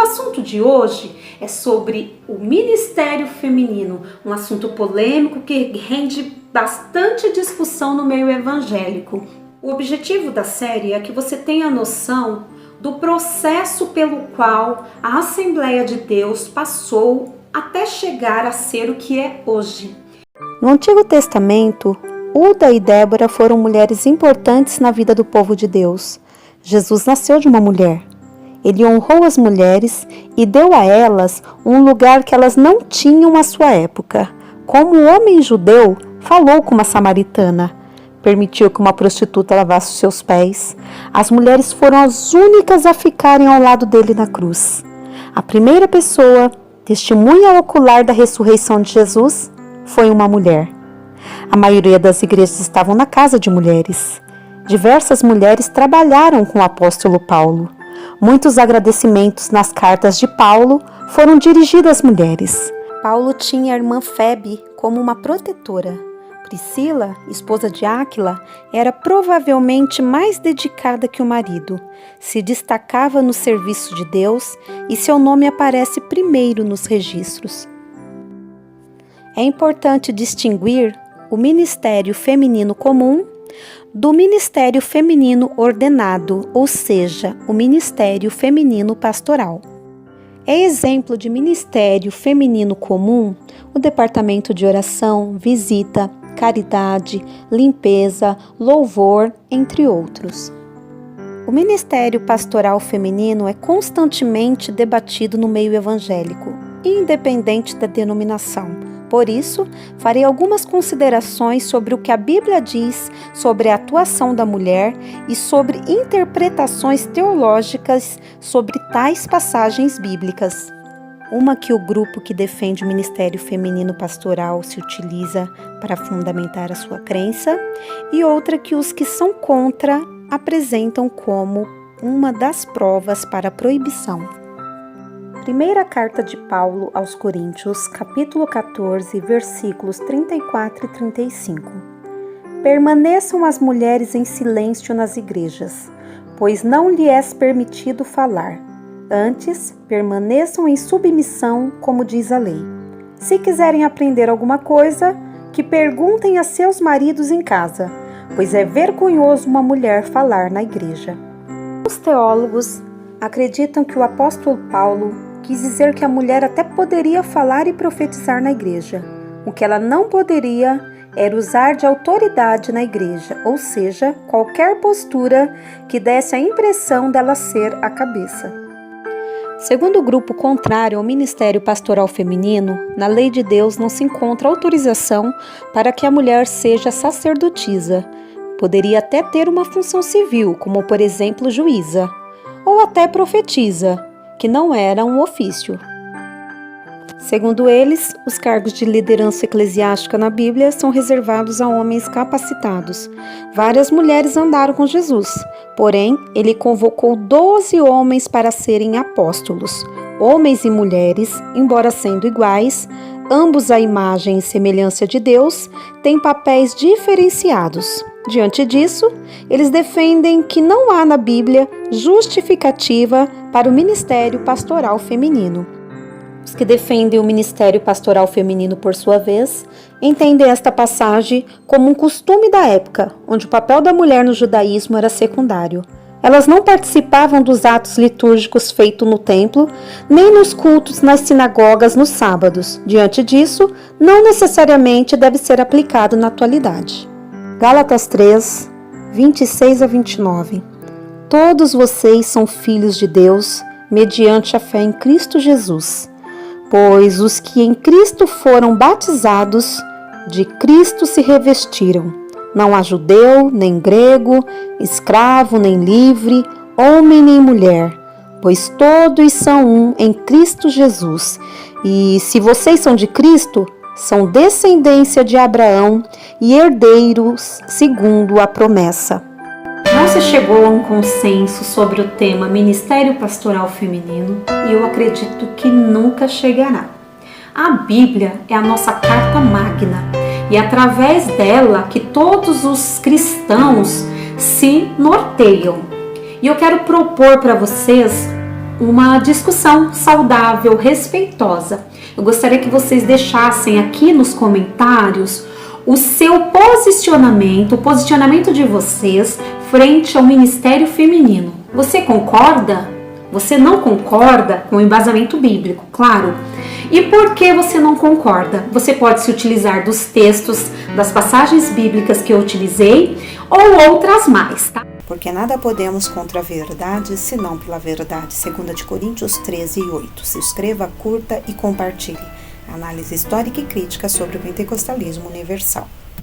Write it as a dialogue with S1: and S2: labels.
S1: assunto de hoje é sobre o ministério feminino, um assunto polêmico que rende bastante discussão no meio evangélico. O objetivo da série é que você tenha noção do processo pelo qual a Assembleia de Deus passou até chegar a ser o que é hoje.
S2: No Antigo Testamento, Uda e Débora foram mulheres importantes na vida do povo de Deus. Jesus nasceu de uma mulher. Ele honrou as mulheres e deu a elas um lugar que elas não tinham à sua época. Como um homem judeu, falou com uma samaritana. Permitiu que uma prostituta lavasse os seus pés. As mulheres foram as únicas a ficarem ao lado dele na cruz. A primeira pessoa, testemunha ocular da ressurreição de Jesus, foi uma mulher. A maioria das igrejas estavam na casa de mulheres. Diversas mulheres trabalharam com o apóstolo Paulo. Muitos agradecimentos nas cartas de Paulo foram dirigidos às mulheres. Paulo tinha a irmã Febe como uma protetora. Priscila, esposa de Áquila, era provavelmente mais dedicada que o marido. Se destacava no serviço de Deus e seu nome aparece primeiro nos registros. É importante distinguir o ministério feminino comum do ministério feminino ordenado, ou seja, o ministério feminino pastoral. É exemplo de ministério feminino comum o departamento de oração, visita, caridade, limpeza, louvor, entre outros. O ministério pastoral feminino é constantemente debatido no meio evangélico, independente da denominação. Por isso, farei algumas considerações sobre o que a Bíblia diz sobre a atuação da mulher e sobre interpretações teológicas sobre tais passagens bíblicas. Uma que o grupo que defende o ministério feminino pastoral se utiliza para fundamentar a sua crença, e outra que os que são contra apresentam como uma das provas para a proibição. Primeira carta de Paulo aos Coríntios, capítulo 14, versículos 34 e 35. Permaneçam as mulheres em silêncio nas igrejas, pois não lhe é permitido falar. Antes, permaneçam em submissão, como diz a lei. Se quiserem aprender alguma coisa, que perguntem a seus maridos em casa, pois é vergonhoso uma mulher falar na igreja. Os teólogos acreditam que o apóstolo Paulo quis dizer que a mulher até poderia falar e profetizar na igreja. O que ela não poderia era usar de autoridade na igreja, ou seja, qualquer postura que desse a impressão dela ser a cabeça. Segundo o grupo contrário ao ministério pastoral feminino, na lei de Deus não se encontra autorização para que a mulher seja sacerdotisa. Poderia até ter uma função civil, como por exemplo juíza, ou até profetisa, que não era um ofício. Segundo eles, os cargos de liderança eclesiástica na Bíblia são reservados a homens capacitados. Várias mulheres andaram com Jesus, porém, ele convocou 12 homens para serem apóstolos. Homens e mulheres, embora sendo iguais, ambos à imagem e semelhança de Deus, têm papéis diferenciados. Diante disso, eles defendem que não há na Bíblia justificativa para o ministério pastoral feminino. Os que defendem o ministério pastoral feminino, por sua vez, entendem esta passagem como um costume da época, onde o papel da mulher no judaísmo era secundário. Elas não participavam dos atos litúrgicos feitos no templo, nem nos cultos nas sinagogas nos sábados. Diante disso, não necessariamente deve ser aplicado na atualidade. Gálatas 3, 26 a 29. Todos vocês são filhos de Deus, mediante a fé em Cristo Jesus. Pois os que em Cristo foram batizados, de Cristo se revestiram. Não há judeu, nem grego, escravo, nem livre, homem, nem mulher, pois todos são um em Cristo Jesus. E se vocês são de Cristo, são descendência de Abraão e herdeiros segundo a promessa.
S1: Não se chegou a um consenso sobre o tema Ministério Pastoral Feminino e eu acredito que nunca chegará. A Bíblia é a nossa carta magna e é através dela que todos os cristãos se norteiam. E eu quero propor para vocês uma discussão saudável, respeitosa. Eu gostaria que vocês deixassem aqui nos comentários o seu posicionamento, o posicionamento de vocês frente ao ministério feminino. Você concorda? Você não concorda com o embasamento bíblico, claro. E por que você não concorda? Você pode se utilizar dos textos, das passagens bíblicas que eu utilizei ou outras mais, tá?
S2: Porque nada podemos contra a verdade, senão pela verdade. 2 Coríntios 13:8. Se inscreva, curta e compartilhe. Análise histórica e crítica sobre o pentecostalismo universal.